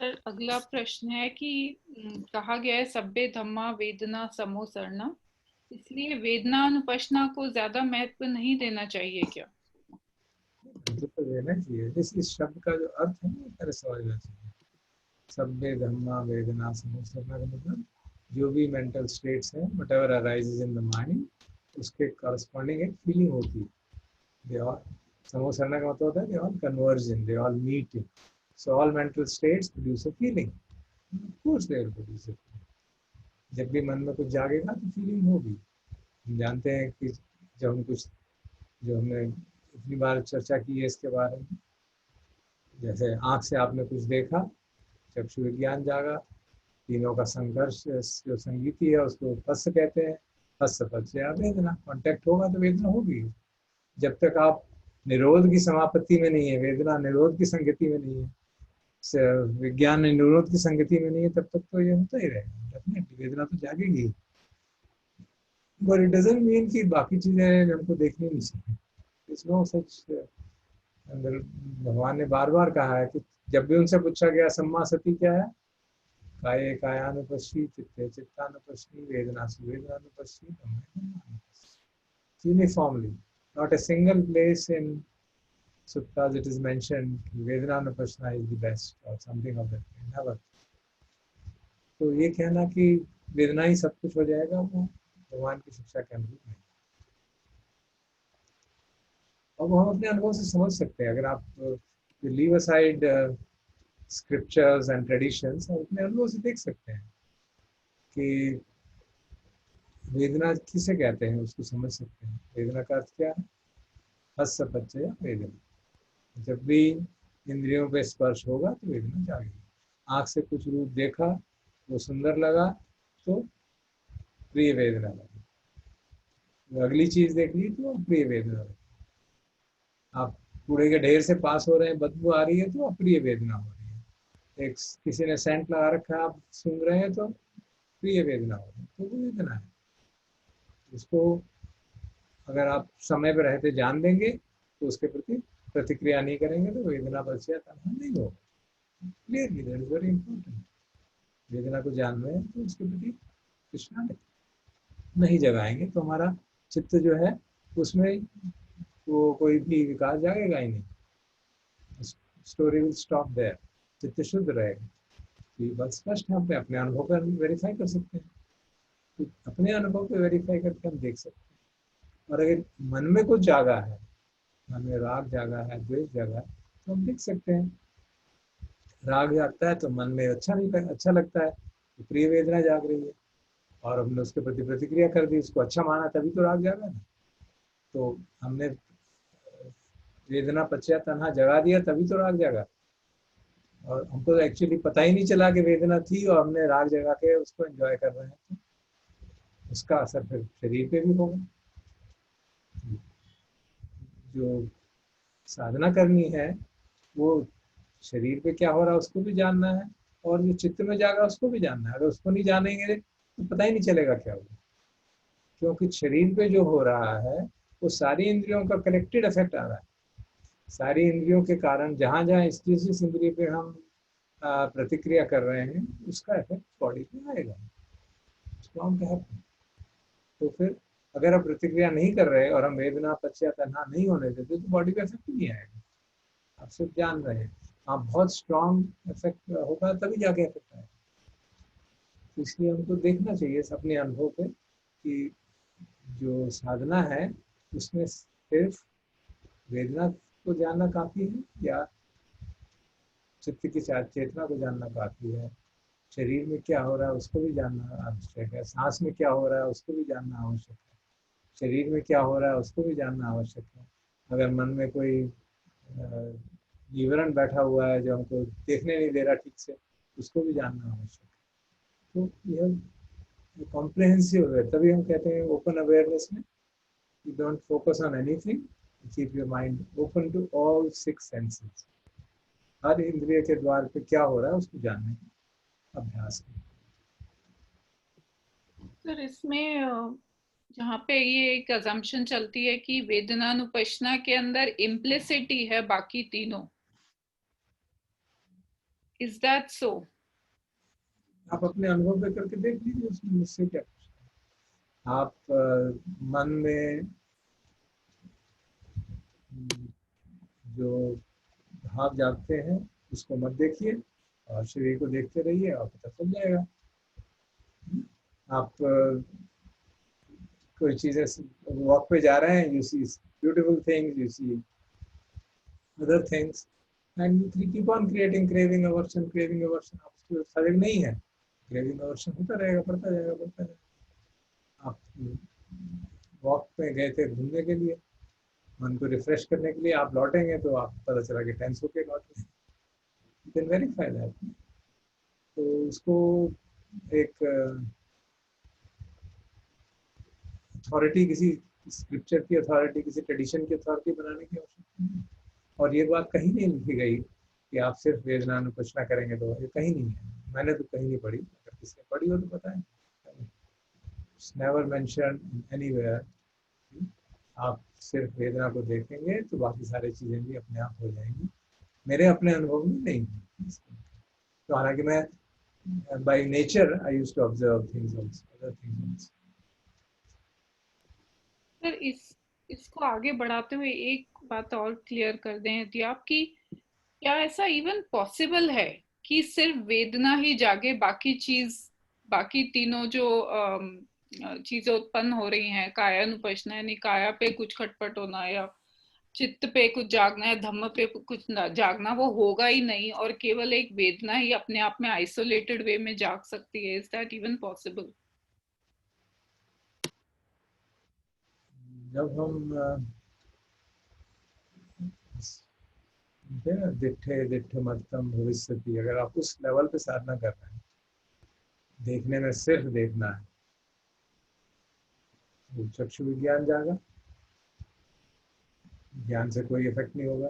Sir अगला प्रश्न है कि कहा गया है सभ्य धम्मा वेदना समो सरना, इसलिए वेदना अनुपश्ना को ज्यादा महत्व नहीं देना चाहिए क्या? तो देना चाहिए। इस शब्द का जो अर्थ है ना, पहले समझना चाहिए। सभ्य धम्मा वेदना समोसरना का मतलब जो भी मेंटल स्टेट्स हैं, what ever arises in the mind, उसके कॉरस्पॉन्डिंग एक फीलिंग होती है। दे ऑल समोसरना का मतलब होता है they all conversion, they all meeting. So all mental states produce a feeling. Of course they will produce a feeling. जब भी मन में कुछ जागेगा तो फीलिंग होगी। हम जानते हैं कि जब हम कुछ, जो हमने इतनी बार चर्चा की है इसके बारे में, जैसे आंख से आपने कुछ देखा, चक्षु विज्ञान जागा, तीनों का संघर्ष जो संगीति है उसको हस्त कहते हैं। हस्त पद से आप वेदना, कॉन्टेक्ट होगा तो वेदना होगी। जब तक आप निरोध की समापत्ति में नहीं है, वेदना निरोध की संगति में नहीं है, विज्ञान निरोध की संगति में नहीं है, तब तक तो ये होता ही रहेगा। डेफिनेटली वेदना तो जागेगी। बट इट डजंट मीन कि बाकी चीजें हमको देखनी नहीं चाहिए। It's no such. अंदर भगवान ने बार बार कहा है कि जब भी उनसे पूछा गया सम्मा सती क्या है, काये कायानुपश्ची चित्ते चित्तानुपश्ची वेदनासु वेदनानुपश्ची uniformly. Not a single place in suttas it is mentioned Vedananupashna is the best or something of that kind. Never. तो ये कहना कि वेदना ही सब कुछ हो जाएगा, वो भगवान की शिक्षा के अनुरूप नहीं। और वो हम अपने अनुभव से समझ सकते हैं। अगर आप leave aside scriptures and traditions, आप अपने अनुभव से देख सकते हैं कि वेदना किसे कहते हैं, उसको समझ सकते हैं। वेदना का अर्थ क्या है? हस्त पच्चय वेदना। जब भी इंद्रियों पे स्पर्श होगा तो वेदना जागेगी। आंख से कुछ रूप देखा, वो सुंदर लगा तो प्रिय वेदना लगी। अगली चीज देख ली तो प्रिय वेदना लगी। आप कूड़े के ढेर से पास हो रहे हैं, बदबू आ रही है तो अप्रिय वेदना हो रही है। एक किसी ने सेंट लगा रखा है, आप सूंघ रहे हैं तो प्रिय वेदना हो रही है। तो वो वेदना है। इसको अगर आप समय पर रहते जान देंगे तो उसके प्रति प्रतिक्रिया नहीं करेंगे तो वेदना पश्चात नहीं होगा। Clearly that is very important. वेदना को जान रहे हैं तो उसके प्रति तृष्णा नहीं जगाएंगे तो हमारा चित्त जो है उसमें वो कोई भी विकास जाएगा ही नहीं। Story will stop there. चित्त शुद्ध रहेगा। तो ये बात स्पष्ट है। हम अपने अनुभव पर वेरीफाई कर सकते हैं। तो अपने अनुभव को वेरीफाई करके हम देख सकते हैं। और अगर मन में कुछ जागा है, मन में राग जागा है, द्वेष जागा है, तो हम देख सकते हैं। राग जागता है तो मन में अच्छा लगता है, तो प्रिय वेदना जाग रही है और हमने उसके प्रति प्रतिक्रिया कर दी, उसको अच्छा माना, तभी तो राग जागा ना। तो हमने वेदना पश्चात तन्हा जगा दिया तभी तो राग जागा। और हमको तो एक्चुअली पता ही नहीं चला कि वेदना थी और हमने राग जगा के उसको एंजॉय कर रहे हैं, तो उसका असर फिर शरीर पे भी होगा। जो साधना करनी है वो शरीर पे क्या हो रहा है उसको भी जानना है, और जो चित्त में जागा उसको भी जानना है। अगर उसको नहीं जानेंगे तो पता ही नहीं चलेगा क्या होगा। क्योंकि शरीर पे जो हो रहा है वो सारी इंद्रियों का कलेक्टेड इफेक्ट आ रहा है। सारी इंद्रियों के कारण जहां जहां जिस इंद्रिय पे हम प्रतिक्रिया कर रहे हैं उसका इफेक्ट बॉडी पे आएगा। उसको हम कहते हैं। तो फिर अगर हम प्रतिक्रिया नहीं कर रहे और हम वेदना पश्चात तन्हा नहीं होने देते तो बॉडी पे इफेक्ट नहीं आएगा। आप सिर्फ जान रहे हैं। आप बहुत स्ट्रॉन्ग इफेक्ट होगा तभी जाके इफेक्ट आएगा। तो इसलिए हमको देखना चाहिए अपने अनुभव पे कि जो साधना है उसमें सिर्फ वेदना को जानना काफी है या चित्त की चेतना को जानना काफी है। शरीर में क्या हो रहा है उसको भी जानना आवश्यक है। सांस में क्या हो रहा है उसको भी जानना आवश्यक है। शरीर में क्या हो रहा है उसको भी जानना आवश्यक है। अगर मन में कोई विवरण बैठा हुआ है जो हमको देखने नहीं दे रहा ठीक से, उसको भी जानना आवश्यक है। तो यह कॉम्प्रिहेंसिव है। तभी हम कहते हैं ओपन अवेयरनेस में you don't focus on anything, you keep your mind open to all six senses। हर इंद्रिय के द्वार पे क्या हो रहा है उसको जानने का अभ्यास करें। सर इसमें जहाँ पे ये एक अजम्पशन चलती है कि वेदनानुपश्ना के अंदर इम्प्लिसिटी है बाकी तीनों, Is that so? आप अपने अनुभव पे करके देख लीजिए, उसमें मुझसे क्या पूछना। आप मन में जो भाव जागते हैं उसको मत देखिए, और शरीर को देखते रहिए और पता चल जाएगा। आप कोई चीजें वॉक पे जा रहे हैं, you see beautiful things, you see other things, and you keep on creating craving aversion, craving aversion. आप उसके खड़े नहीं है, क्रेविंग अवर्शन होता रहेगा, बढ़ता जाएगा, बढ़ता जाएगा। आप वॉक पे गए थे घूमने के लिए, मन को रिफ्रेश करने के लिए, आप लौटेंगे तो आप पता चला कि टेंस होके लौटे। You can verify that. तो उसको एक अथॉरिटी, किसी स्क्रिप्चर की अथॉरिटी, किसी ट्रेडिशन की अथॉरिटी बनाने की आवश्यकता नहीं। और ये बात कहीं नहीं लिखी गई कि आप सिर्फ वेदनानुपश्ना करेंगे, तो ये कहीं नहीं है, मैंने तो कहीं नहीं पढ़ी। अगर किसी ने पढ़ी हो तो बताएं। It's never mentioned anywhere। आप सिर्फ वेदना को देखेंगे तो बाकी सारी चीजें भी अपने आप हो जाएंगी। मेरे अपने अनुभव में नहीं है। तो हालांकि मैं by nature I used to observe things also, other things also. Sir इसको आगे बढ़ाते हुए एक बात और क्लियर कर दें यदि आपकी, क्या ऐसा इवन पॉसिबल है कि सिर्फ वेदना ही जागे, बाकी तीनों जो चीजें उत्पन्न हो रही हैं, कायानुपश्ना यानी काया पे कुछ खटपट होना या चित्त पे कुछ जागना या धम्म पे कुछ जागना, वो होगा ही नहीं और केवल एक वेदना ही अपने आप में आइसोलेटेड वे में जाग सकती है? Is that even possible? जब हम दिट्ठे दिट्ठे मत्तम भविष्यति, अगर आप उस लेवल पे साधना कर रहे हैं, देखने में सिर्फ देखना है, तो चक्षु विज्ञान जागा, ज्ञान से कोई इफेक्ट नहीं होगा।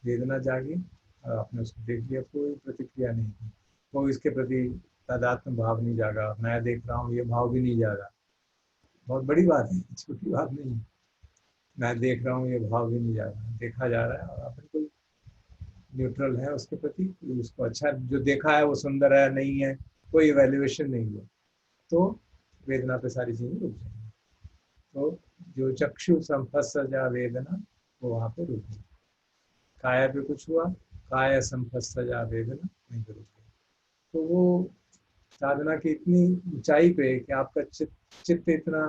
वेदना जागी और आपने उसको देख लिया, कोई प्रतिक्रिया नहीं की, कोई इसके प्रति तादात्म्य भाव नहीं जागा, मैं देख रहा हूँ ये भाव भी नहीं जागा। बहुत बड़ी बात है, छोटी बात नहीं। मैं देख रहा हूँ ये भाव भी नहीं जागा, देखा जा रहा है और आप बिल्कुल न्यूट्रल है उसके प्रति। उसको अच्छा, जो देखा है वो सुंदर है नहीं है, कोई इवेल्युएशन नहीं है, तो वेदना पे सारी चीजें रुक जाएंगी। तो जो चक्षु संपस्सजा वेदना, वो वहां पे रुक गई। काया पे कुछ हुआ, काय संपस्सजा वेदना, वहीं पे रुक गई। तो वो साधना की इतनी ऊंचाई पे कि आपका चित्त इतना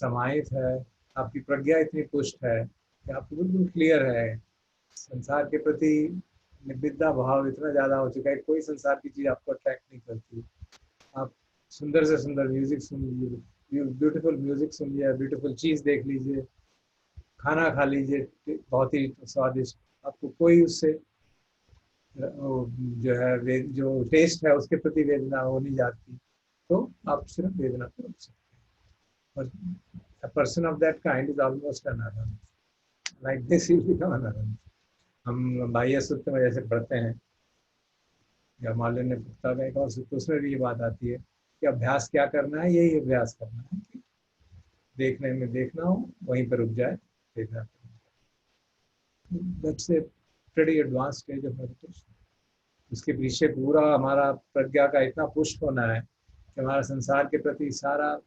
समाहित है, आपकी प्रज्ञा इतनी पुष्ट है कि आपको बिल्कुल क्लियर है, संसार के प्रति निविदा भाव इतना ज्यादा हो चुका है, कोई संसार की चीज आपको अट्रैक्ट नहीं करती। आप सुंदर से सुंदर म्यूजिक सुन लीजिए, ब्यूटीफुल म्यूजिक सुन लीजिए, ब्यूटीफुल चीज देख लीजिए, खाना खा लीजिए बहुत ही स्वादिष्ट, आपको कोई उससे जो है जो टेस्ट है उसके प्रति वेदना हो नहीं जाती, तो आप सिर्फ वेदना को रोक सकते हैं। और a person of that kind is almost an arahant. Like this he will become an arahant। हम बाह्य सूत्र में जैसे पढ़ते हैं, या मालिन्य पुख्ता में एक और सूत्र, उसमें भी ये बात आती है कि अभ्यास क्या करना है, यही अभ्यास करना है कि देखने में देखना हो, वहीं पर रुक जाए, देखना। That's a pretty advanced stage of meditation। उसके पीछे पूरा हमारा प्रज्ञा का इतना पुष्ट होना है कि हमारा संसार के प्रति सारा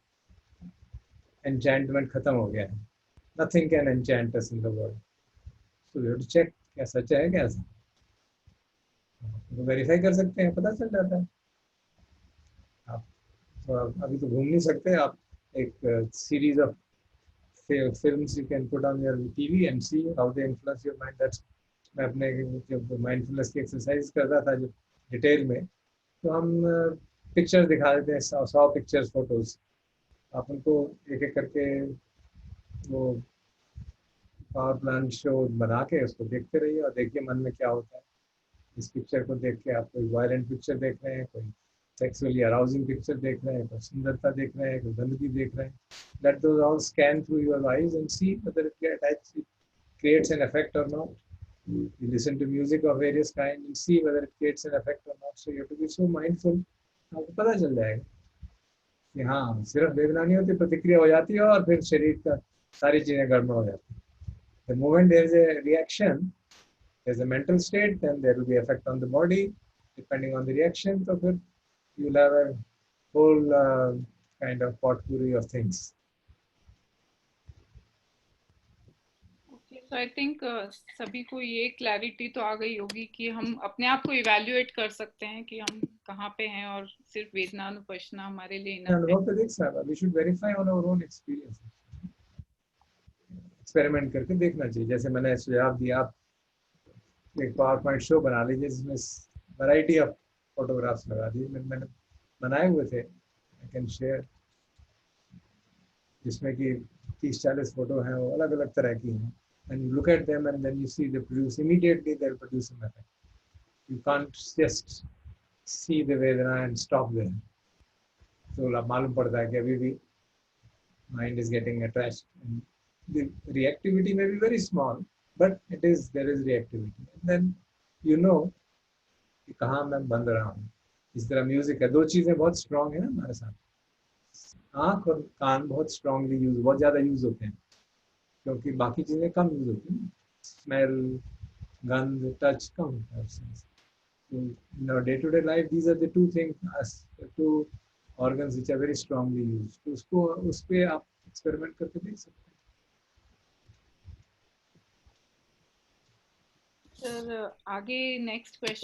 एन्चैंटमेंट खत्म हो गया है। Nothing can enchant us in the world. So you have to check, क्या सच है क्या ऐसा, तो वेरीफाई कर सकते हैं, पता चल जाता है। आप तो अभी तो घूम नहीं सकते, आप एक series of films you can put on your TV and see how they influence your mind। That's मैं अपने जब माइंडफुलनेस की एक्सरसाइज करता था जो डिटेल में, तो हम पिक्चर्स दिखा देते हैं, 100 पिक्चर्स, फोटोज, आप उनको एक एक करके वो पावर प्लान शो बना के उसको देखते रहिए और देखिए मन में क्या होता है। इस पिक्चर को देख के आप कोई वायलेंट पिक्चर देख रहे हैं, कोई सेक्सुअली अराउजिंग पिक्चर देख रहे हैं, कोई सुंदरता देख रहे हैं, कोई गंदगी देख रहे हैं। Let those all scan through your eyes and see whether it creates an effect or not। You listen to music of various kind and see whether it creates an effect or not। So you have to be so mindful। आपको पता चल जाएगा कि हाँ, सिर्फ वेदना नहीं होती, प्रतिक्रिया हो जाती है और फिर शरीर का सारी चीजें गड़बड़ हो जाती है। The moment there is a reaction, there is a mental state, then there will be effect on the body, depending on the reaction, तो फिर you'll have a whole kind of potpourri of things. तो I think सभी को ये clarity तो आ गई होगी कि हम अपने आप को इवैल्यूएट कर सकते हैं कि हम कहाँ पे हैं और सिर्फ वेदना अनुपश्ना हमारे लिए इनफ है। अनुभव पे देख सकते, we should verify on our own experience. Experiment करके देखना चाहिए। जैसे मैंने सुझाव दिया, आप एक पावर पॉइंट शो बना लीजिए जिसमें वैरायटी ऑफ फोटोग्राफ्स लगा दिए। मैंने बनाए हुए थे, आई कैन शेयर, जिसमें कि 30-40 फोटो हैं, वो अलग अलग तरह की हैं। and you look at them and then you see they produce immediately, they'll produce an effect. You can't just see the vedana and stop there. तो मालूम पड़ता है कि अभी भी mind is getting attached, and the reactivity may be very small, but there is reactivity, and then you know कि कहाँ मैं बंद रहा हूँ। इस तरह म्यूजिक है, दो चीजें बहुत स्ट्रांग है ना हमारे साथ, आंख और कान बहुत स्ट्रांगली यूज, बहुत ज्यादा यूज होते हैं, क्योंकि बाकी चीजें कम यूज होती हैं। स्मेल, गंध, टच कम होता है उससे। In our day-to-day life, these are the two things, two organs which are very strongly used. तो उसको उस पे आप एक्सपेरिमेंट करके देख सकते हैं। सर आगे नेक्स्ट क्वेश्चन